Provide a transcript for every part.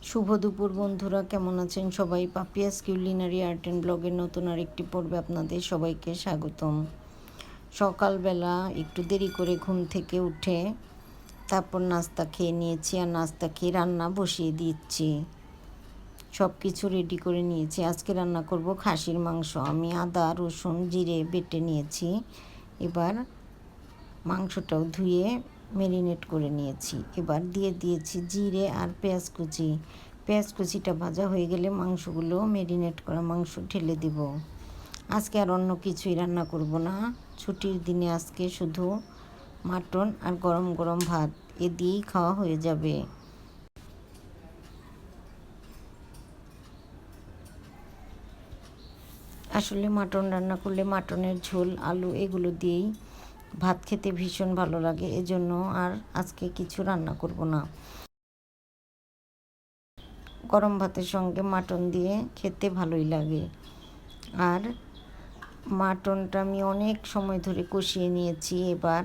শুভ দুপুর বন্ধুরা, কেমন আছেন সবাই? পাপিয়াস কিউলিনারি আর্ট অ্যান্ড ব্লগের নতুন আরেকটি পর্বে আপনাদের সবাইকে স্বাগতম। সকালবেলা একটু দেরি করে ঘুম থেকে উঠে তারপর নাস্তা খেয়ে নিয়েছি, আর নাস্তা খেয়ে রান্না বসিয়ে দিচ্ছি। সব কিছু রেডি করে নিয়েছি। আজকে রান্না করব খাসির মাংস। আমি আদা রসুন জিরে বেটে নিয়েছি। এবার মাংসটাও ধুয়ে ম্যারিনেট করে নিয়েছি। এবার দিয়ে দিয়েছি জিরে আর পেঁয়াজ কুচি। পেঁয়াজ কুচিটা ভাজা হয়ে গেলে মাংসগুলো ম্যারিনেট করা মাংস ঢেলে দেব। আজকে আর অন্য কিছুই রান্না করব না। ছুটির দিনে আজকে শুধু মাটন আর গরম গরম ভাত এ দিয়েই খাওয়া হয়ে যাবে। আসলে মাটন রান্না করলে মাটনের ঝোল আলু এগুলো দিয়েই ভাত খেতে ভীষণ ভালো লাগে, এজন্য আর আজকে কিছু রান্না করব না। গরম ভাতের সঙ্গে মাটন দিয়ে খেতে ভালোই লাগে। আর মাটনটা আমি অনেক সময় ধরে কষিয়ে নিয়েছি। এবার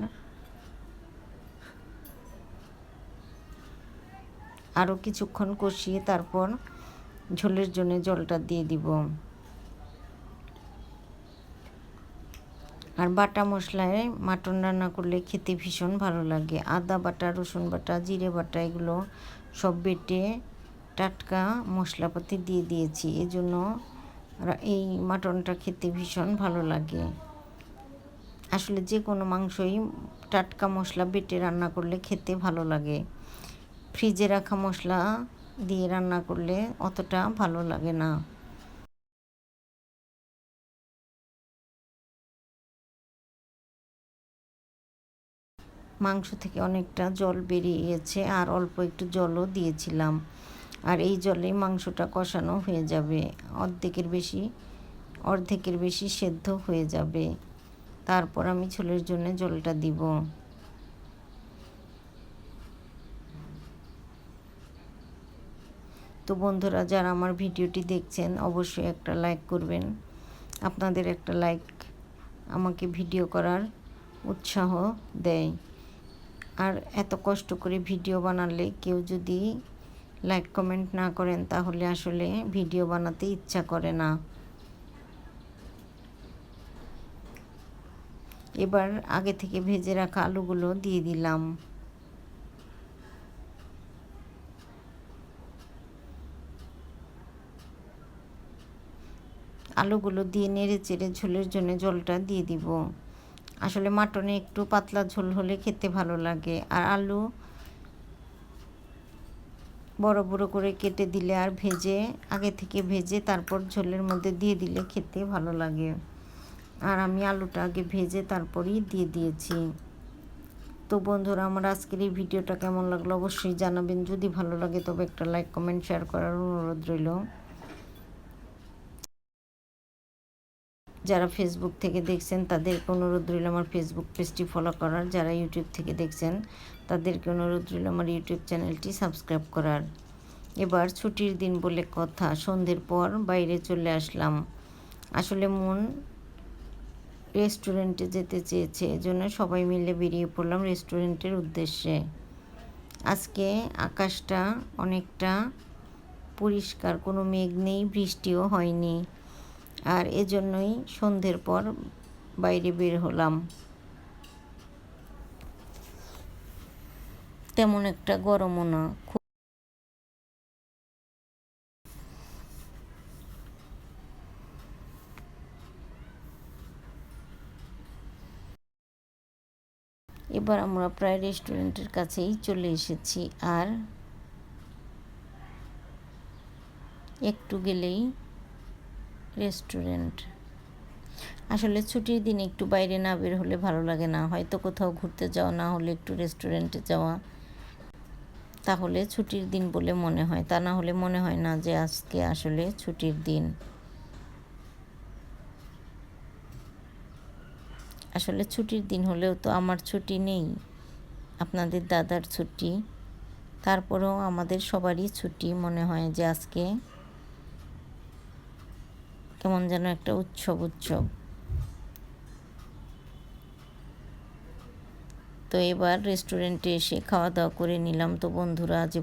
আরও কিছুক্ষণ কষিয়ে তারপর ঝোলের জন্য জলটা দিয়ে দিব। আর বাটা মশলায় মাটন রান্না করলে খেতে ভীষণ ভালো লাগে। আদা বাটা রসুন বাটা জিরে বাটা এগুলো সব বেটে টাটকা মশলাপাতি দিয়ে দিয়েছি, এজন্য এই মাটনটা খেতে ভীষণ ভালো লাগে। আসলে যে কোনো মাংসই টাটকা মশলা বেটে রান্না করলে খেতে ভালো লাগে। ফ্রিজে রাখা মশলা দিয়ে রান্না করলে অতটা ভালো লাগে না। মাংস থেকে অনেকটা জল বেরিয়ে গেছে, আর অল্প একটু জলও দিয়েছিলাম। আর এই জলে মাংসটা কষানো হয়ে যাবে, অর্ধেকের বেশি সেদ্ধ হয়ে যাবে। তারপর আমি ঝোলের জন্য জলটা দিব। তো বন্ধুরা, যারা আমার ভিডিওটি দেখছেন অবশ্যই একটা লাইক করবেন। আপনাদের একটা লাইক আমাকে ভিডিও করার উৎসাহ দেয়। আর এত কষ্ট করে ভিডিও বানালে কেউ যদি লাইক কমেন্ট না করেন তাহলে আসলে ভিডিও বানাতে ইচ্ছা করে না। এবার আগে থেকে ভেজে রাখা আলুগুলো দিয়ে দিলাম। আলুগুলো দিয়ে নেড়ে চেড়ে ঝোলের জন্য জলটা দিয়ে দিব। আসলে মাটনে একটু পাতলা ঝোল হলে খেতে ভালো লাগে। আর আলু বড় বড় করে কেটে দিলে আর আগে থেকে ভেজে তারপর ঝোলের মধ্যে দিয়ে দিলে খেতে ভালো লাগে। আর আমি আলুটা আগে ভেজে তারপরই দিয়ে দিয়েছি। তো বন্ধুরা, আমার আজকের এই ভিডিওটা কেমন লাগলো অবশ্যই জানাবেন। যদি ভালো লাগে তবে একটা লাইক কমেন্ট শেয়ার করার অনুরোধ রইল। যারা ফেসবুক থেকে দেখছেন তাদেরকে অনুরোধ রইল আমার ফেসবুক পেজটি ফলো করার। যারা ইউটিউব থেকে দেখছেন তাদেরকে অনুরোধ রইল আমার ইউটিউব চ্যানেলটি সাবস্ক্রাইব করার। এবার ছুটির দিন বলে কথা, সন্ধ্যের পর বাইরে চলে আসলাম। আসলে মন রেস্টুরেন্টে যেতে চেয়েছে, এজন্য সবাই মিলে বেরিয়ে পড়লাম রেস্টুরেন্টের উদ্দেশ্যে। আজকে আকাশটা অনেকটা পরিষ্কার, কোনো মেঘ নেই, বৃষ্টিও হয়নি। আর এজন্যই সন্ধ্যের পর বাইরে বের হলাম। তেমন একটা গরমও না। এবার আমরা প্রায় রেস্টুরেন্টের কাছেই চলে এসেছি। আর একটু গেলেই রেস্টুরেন্ট। আসলে ছুটির দিনে একটু বাইরে না বের হলে ভালো লাগে না। হয়তো কোথাও ঘুরতে যাওয়া, না হলে একটু রেস্টুরেন্টে যাওয়া, তাহলে ছুটির দিন বলে মনে হয়। তা না হলে মনে হয় না যে আজকে আসলে ছুটির দিন। আসলে ছুটির দিন হলেও তো আমার ছুটি নেই, আপনাদের দাদার ছুটি। তারপরেও আমাদের সবারই ছুটি। মনে হয় যে আজকে কেমন যেন একটা উৎসব। তো এবার রেস্টুরেন্টে এসে খাওয়া দাওয়া করে নিলাম। তো বন্ধুরা, আজ